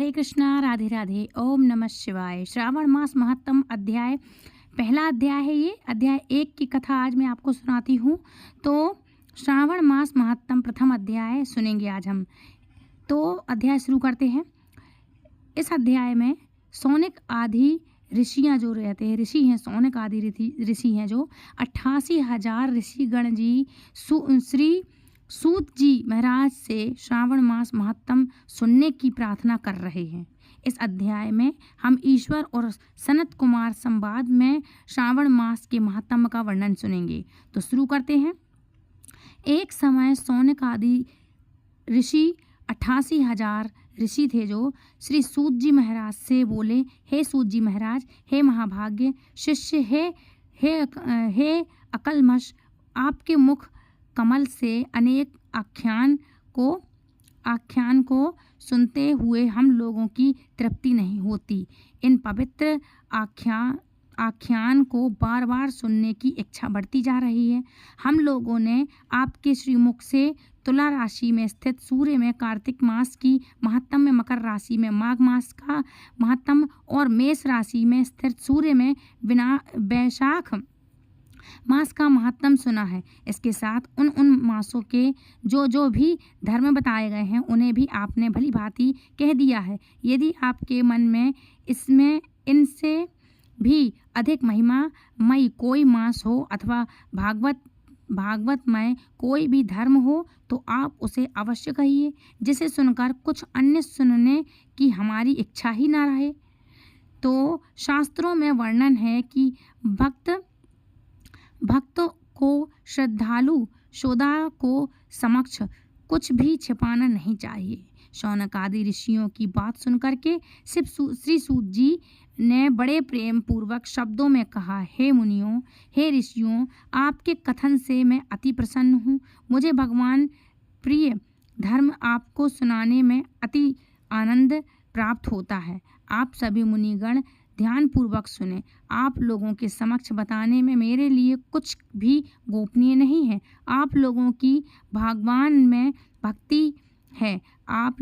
हरे कृष्णा, राधे राधे, ओम नमः शिवाय। श्रावण मास महत्तम अध्याय, पहला अध्याय है ये। अध्याय 1 की कथा आज मैं आपको सुनाती हूँ। तो श्रावण मास महत्तम प्रथम अध्याय सुनेंगे आज हम। तो अध्याय शुरू करते हैं। इस अध्याय में सौनक आदि ऋषियाँ जो रहते हैं, ऋषि हैं, सौनक आदि ऋषि हैं जो 88,000 ऋषिगण जी श्री सूत जी महाराज से श्रावण मास महत्तम सुनने की प्रार्थना कर रहे हैं। इस अध्याय में हम ईश्वर और सनत कुमार संवाद में श्रावण मास के महत्तम का वर्णन सुनेंगे। तो शुरू करते हैं। एक समय सौनक आदि ऋषि 88,000 ऋषि थे जो श्री सूत जी महाराज से बोले, हे सूत जी महाराज, हे महाभाग्य शिष्य, हे अकलमश, आपके मुख कमल से अनेक आख्यान को सुनते हुए हम लोगों की तृप्ति नहीं होती। इन पवित्र आख्यान को बार बार सुनने की इच्छा बढ़ती जा रही है। हम लोगों ने आपके श्रीमुख से तुला राशि में स्थित सूर्य में कार्तिक मास की महत्तम में, मकर राशि में माघ मास का महत्तम और मेष राशि में स्थित सूर्य में वैशाख मास का महत्तम सुना है। इसके साथ उन मासों के जो भी धर्म बताए गए हैं उन्हें भी आपने भली भांति कह दिया है। यदि आपके मन में इनसे भी अधिक महिमामय कोई मास हो अथवा भागवतमय कोई भी धर्म हो तो आप उसे अवश्य कहिए, जिसे सुनकर कुछ अन्य सुनने की हमारी इच्छा ही ना रहे। तो शास्त्रों में वर्णन है कि भक्त को, श्रद्धालु श्रोता को समक्ष कुछ भी छिपाना नहीं चाहिए। शौनक आदि ऋषियों की बात सुनकर के श्री सूत जी ने बड़े प्रेम पूर्वक शब्दों में कहा, हे मुनियों, हे ऋषियों, आपके कथन से मैं अति प्रसन्न हूँ। मुझे भगवान प्रिय धर्म आपको सुनाने में अति आनंद प्राप्त होता है। आप सभी मुनिगण ध्यान पूर्वक सुने। आप लोगों के समक्ष बताने में मेरे लिए कुछ भी गोपनीय नहीं है। आप लोगों की भगवान में भक्ति है। आप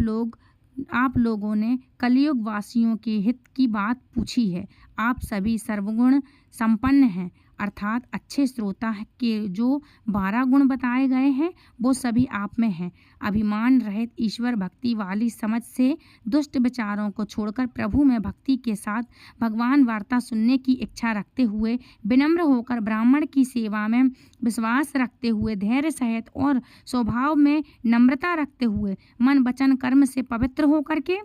लोगों ने कलयुग वासियों के हित की बात पूछी है। आप सभी सर्वगुण संपन्न हैं, अर्थात अच्छे श्रोता के जो 12 गुण बताए गए हैं वो सभी आप में हैं। अभिमान रहित ईश्वर भक्ति वाली समझ से दुष्ट विचारों को छोड़कर प्रभु में भक्ति के साथ भगवान वार्ता सुनने की इच्छा रखते हुए, विनम्र होकर ब्राह्मण की सेवा में विश्वास रखते हुए, धैर्य सहित और स्वभाव में नम्रता रखते हुए, मन वचन कर्म से पवित्र होकर के,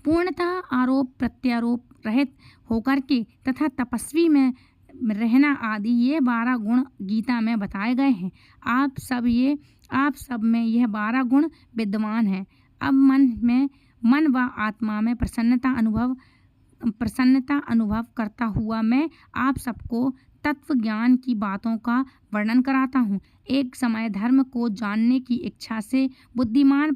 पूर्णतः आरोप प्रत्यारोप रहित होकर के तथा तपस्वी में रहना आदि ये 12 गुण गीता में बताए गए हैं। आप सब में यह 12 गुण विद्यमान हैं। अब मन व आत्मा में प्रसन्नता अनुभव करता हुआ मैं आप सबको तत्व ज्ञान की बातों का वर्णन कराता हूँ। एक समय धर्म को जानने की इच्छा से बुद्धिमान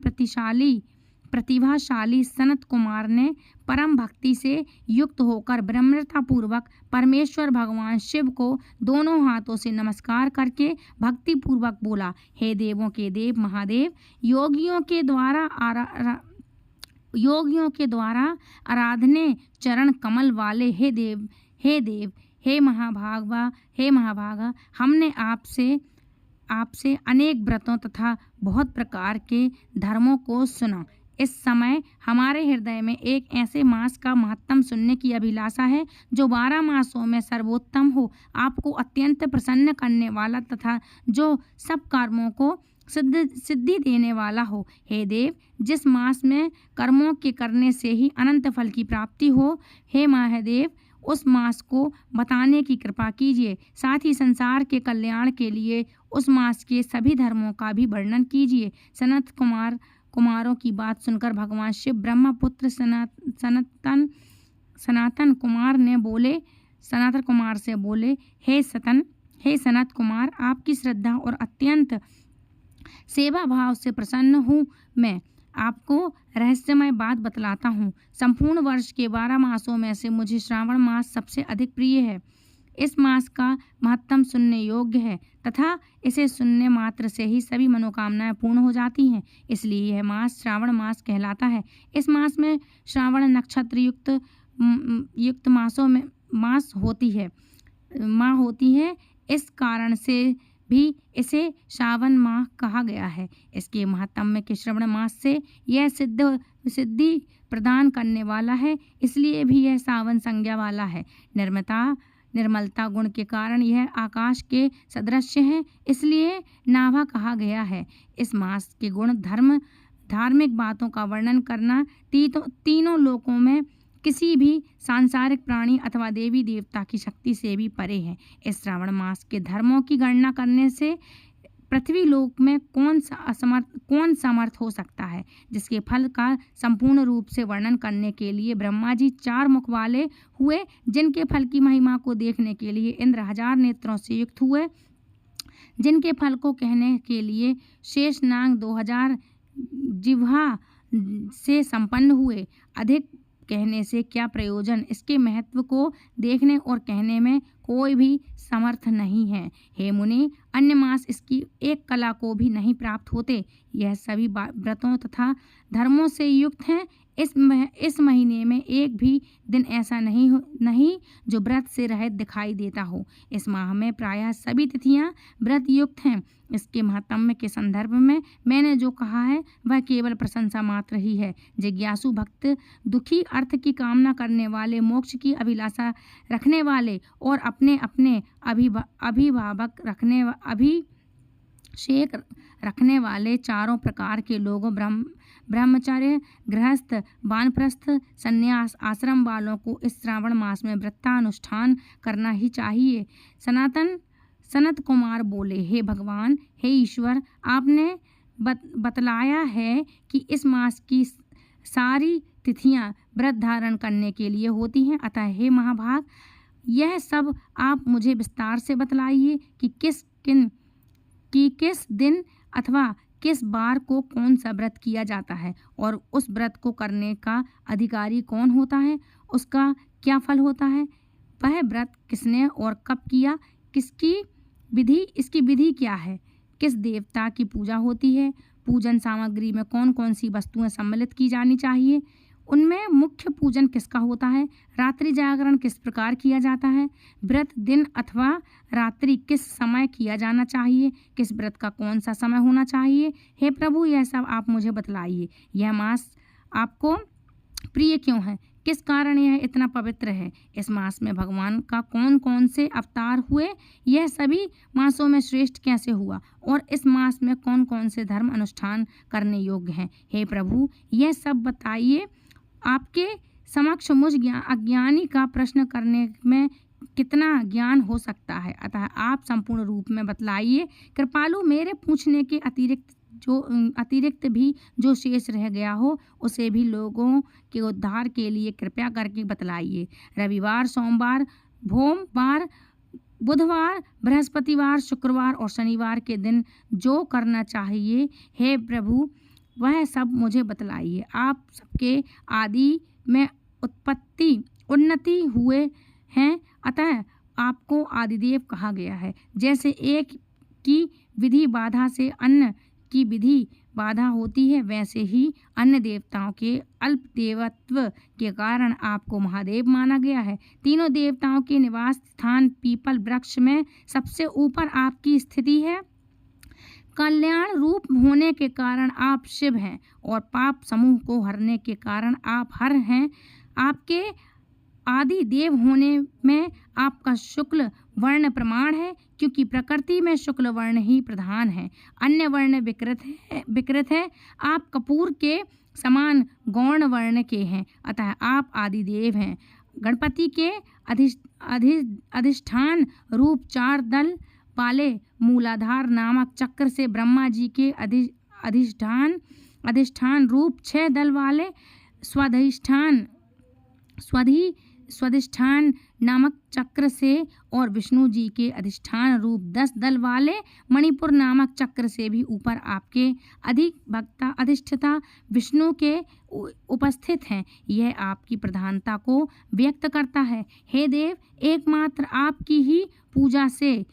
प्रतिभाशाली सनत कुमार ने परम भक्ति से युक्त होकर विनम्रता पूर्वक परमेश्वर भगवान शिव को दोनों हाथों से नमस्कार करके भक्ति पूर्वक बोला, हे देवों के देव महादेव, योगियों के द्वारा आराधने चरण कमल वाले हे देव, हे महाभागा, हमने आपसे अनेक व्रतों तथा बहुत प्रकार के धर्मों को सुना। इस समय हमारे हृदय में एक ऐसे मास का महत्तम सुनने की अभिलाषा है जो 12 मासों में सर्वोत्तम हो, आपको अत्यंत प्रसन्न करने वाला तथा जो सब कर्मों को सिद्धि देने वाला हो। हे देव, जिस मास में कर्मों के करने से ही अनंत फल की प्राप्ति हो, हे महादेव, उस मास को बताने की कृपा कीजिए। साथ ही संसार के कल्याण के लिए उस मास के सभी धर्मों का भी वर्णन कीजिए। सनत कुमारों की बात सुनकर भगवान शिव ब्रह्मपुत्र सनातन कुमार से बोले, हे सनत कुमार, आपकी श्रद्धा और अत्यंत सेवा भाव से प्रसन्न हूँ। मैं आपको रहस्यमय बात बतलाता हूँ। संपूर्ण वर्ष के 12 मासों में से मुझे श्रावण मास सबसे अधिक प्रिय है। इस मास का महत्तम सुनने योग्य है तथा इसे सुनने मात्र से ही सभी मनोकामनाएं पूर्ण हो जाती हैं। इसलिए यह मास श्रावण मास कहलाता है। इस मास में श्रावण नक्षत्र युक्त मासों में मास होती है इस कारण से भी इसे श्रावण माह कहा गया है। इसके महात्म्य के श्रवण मास से यह सिद्धि प्रदान करने वाला है, इसलिए भी यह सावन संज्ञा वाला है। निर्मलता गुण के कारण यह आकाश के सदृश है, इसलिए नाभा कहा गया है। इस मास के गुण धार्मिक बातों का वर्णन करना तीनों लोकों में किसी भी सांसारिक प्राणी अथवा देवी देवता की शक्ति से भी परे है। इस श्रावण मास के धर्मों की गणना करने से पृथ्वी लोक में कौन समर्थ हो सकता है। जिसके फल का संपूर्ण रूप से वर्णन करने के लिए ब्रह्मा जी 4 मुख वाले हुए, जिनके फल की महिमा को देखने के लिए इंद्र 1000 नेत्रों से युक्त हुए, जिनके फल को कहने के लिए शेषनाग 2000 जिह्वा से संपन्न हुए। अधिक कहने से क्या प्रयोजन, इसके महत्व को देखने और कहने में कोई भी समर्थ नहीं है। हे मुनि, अन्य मास इसकी एक कला को भी नहीं प्राप्त होते। यह सभी व्रतों तथा धर्मों से युक्त हैं। इस महीने में एक भी दिन ऐसा नहीं जो व्रत से रहित दिखाई देता हो। इस माह में प्रायः सभी तिथियां व्रत युक्त हैं। इसके महात्म्य के संदर्भ में मैंने जो कहा है वह केवल प्रशंसा मात्र ही है। जिज्ञासु भक्त, दुखी, अर्थ की कामना करने वाले, मोक्ष की अभिलाषा रखने वाले और अपने अभिषेक रखने वाले चारों प्रकार के लोगों, ब्रह्मचर्य, गृहस्थ, वानप्रस्थ, संन्यास आश्रम वालों को इस श्रावण मास में व्रतानुष्ठान करना ही चाहिए। सनत कुमार बोले, हे भगवान, हे ईश्वर, आपने बतलाया है कि इस मास की सारी तिथियां व्रत धारण करने के लिए होती हैं, अतः हे महाभाग, यह सब आप मुझे विस्तार से बतलाइए कि किस दिन अथवा किस बार को कौन सा व्रत किया जाता है और उस व्रत को करने का अधिकारी कौन होता है, उसका क्या फल होता है, वह व्रत किसने और कब किया, इसकी विधि क्या है, किस देवता की पूजा होती है, पूजन सामग्री में कौन कौन सी वस्तुएं सम्मिलित की जानी चाहिए, उनमें मुख्य पूजन किसका होता है, रात्रि जागरण किस प्रकार किया जाता है, व्रत दिन अथवा रात्रि किस समय किया जाना चाहिए, किस व्रत का कौन सा समय होना चाहिए। हे प्रभु, यह सब आप मुझे बतलाइए। यह मास आपको प्रिय क्यों है, किस कारण यह इतना पवित्र है, इस मास में भगवान का कौन कौन से अवतार हुए, यह सभी मासों में श्रेष्ठ कैसे हुआ और इस मास में कौन कौन से धर्म अनुष्ठान करने योग्य हैं। हे प्रभु, यह सब बताइए। आपके समक्ष मुझ अज्ञानी का प्रश्न करने में कितना ज्ञान हो सकता है, अतः आप संपूर्ण रूप में बतलाइए। कृपालु, मेरे पूछने के अतिरिक्त भी जो शेष रह गया हो उसे भी लोगों के उद्धार के लिए कृपया करके बतलाइए। रविवार, सोमवार, भोमवार, बुधवार, बृहस्पतिवार, शुक्रवार और शनिवार के दिन जो करना चाहिए, हे प्रभु, वह सब मुझे बतलाइए। आप सबके आदि में उन्नति हुए हैं, अतः आपको आदिदेव कहा गया है। जैसे एक की विधि बाधा से अन्य की विधि बाधा होती है, वैसे ही अन्य देवताओं के अल्प देवत्व के कारण आपको महादेव माना गया है। तीनों देवताओं के निवास स्थान पीपल वृक्ष में सबसे ऊपर आपकी स्थिति है। कल्याण रूप होने के कारण आप शिव हैं और पाप समूह को हरने के कारण आप हर हैं। आपके आदि देव होने में आपका शुक्ल वर्ण प्रमाण है, क्योंकि प्रकृति में शुक्ल वर्ण ही प्रधान है, अन्य वर्ण विकृत है। आप कपूर के समान गौण वर्ण के हैं, अतः आप आदि देव हैं। गणपति के अधिष्ठान रूप 4 दल वाले मूलाधार नामक चक्र से ब्रह्मा जी के अधिष्ठान रूप 6 दल वाले स्वाधिष्ठान नामक चक्र से और विष्णु जी के अधिष्ठान रूप 10 दल वाले मणिपुर नामक चक्र से भी ऊपर आपके अधिष्ठता विष्णु के उपस्थित हैं। यह आपकी प्रधानता को व्यक्त करता है। हे देव, एकमात्र आपकी ही पूजा से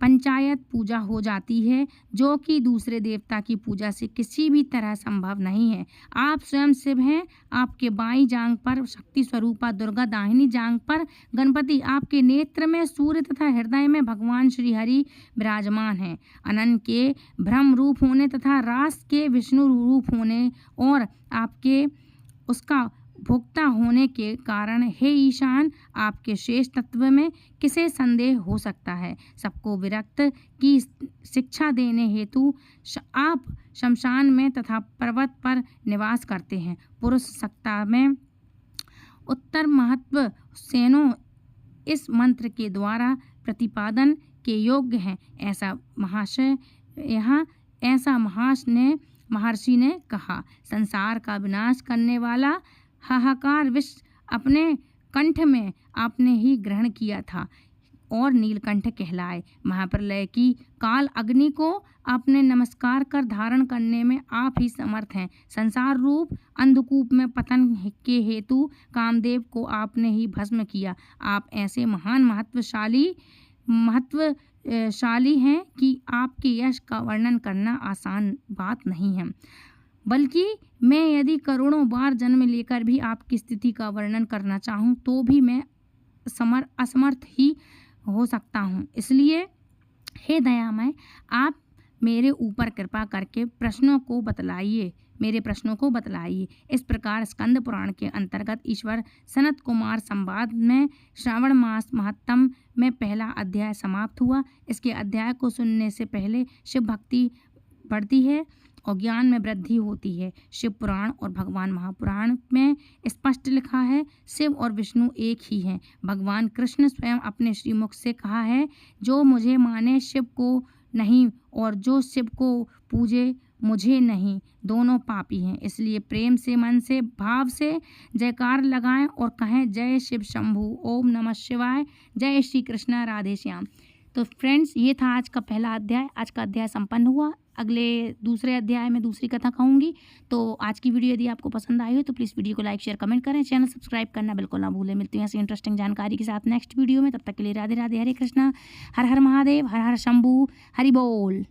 पंचायत पूजा हो जाती है, जो कि दूसरे देवता की पूजा से किसी भी तरह संभव नहीं है। आप स्वयं शिव हैं। आपके बाईं जांघ पर शक्ति स्वरूपा दुर्गा, दाहिनी जांघ पर गणपति, आपके नेत्र में सूर्य तथा हृदय में भगवान श्री हरि विराजमान हैं। अनंत के ब्रह्म रूप होने तथा रास के विष्णु रूप होने और आपके उसका भोक्ता होने के कारण हे ईशान, आपके शेष तत्व में किसे संदेह हो सकता है। सबको विरक्त की शिक्षा देने हेतु आप शमशान में तथा पर्वत पर निवास करते हैं। पुरुष सत्ता में उत्तर महत्व सेनों इस मंत्र के द्वारा प्रतिपादन के योग्य हैं। ऐसा महर्षि ने कहा। संसार का विनाश करने वाला हाहाकार विष अपने कंठ में आपने ही ग्रहण किया था और नीलकंठ कहलाए। महाप्रलय की काल अग्नि को आपने नमस्कार कर धारण करने में आप ही समर्थ हैं। संसार रूप अंधकूप में पतन के हेतु कामदेव को आपने ही भस्म किया। आप ऐसे महान महत्वशाली हैं कि आपके यश का वर्णन करना आसान बात नहीं है, बल्कि मैं यदि करोड़ों बार जन्म लेकर भी आपकी स्थिति का वर्णन करना चाहूँ तो भी मैं असमर्थ ही हो सकता हूँ। इसलिए हे दयामय, आप मेरे ऊपर कृपा करके मेरे प्रश्नों को बतलाइए। इस प्रकार स्कंद पुराण के अंतर्गत ईश्वर सनत कुमार संवाद में श्रावण मास महत्तम में पहला अध्याय समाप्त हुआ। इसके अध्याय को सुनने से पहले शिव भक्ति बढ़ती है और ज्ञान में वृद्धि होती है। शिव पुराण और भगवान महापुराण में स्पष्ट लिखा है, शिव और विष्णु एक ही हैं। भगवान कृष्ण स्वयं अपने श्रीमुख से कहा है, जो मुझे माने शिव को नहीं और जो शिव को पूजे मुझे नहीं, दोनों पापी हैं। इसलिए प्रेम से, मन से, भाव से जयकार लगाएं और कहें, जय शिव शंभू, ओम नमः शिवाय, जय श्री कृष्ण, राधे श्याम। तो फ्रेंड्स, ये था आज का पहला अध्याय। आज का अध्याय संपन्न हुआ। दूसरे अध्याय में दूसरी कथा कहूँगी। तो आज की वीडियो यदि आपको पसंद आई हो तो प्लीज़ वीडियो को लाइक, शेयर, कमेंट करें। चैनल सब्सक्राइब करना बिल्कुल ना भूलें। मिलती हैं ऐसी इंटरेस्टिंग जानकारी के साथ नेक्स्ट वीडियो में। तब तक के लिए राधे राधे, हरे कृष्णा, हर हर महादेव, हर हर शंभू, हरि बोल।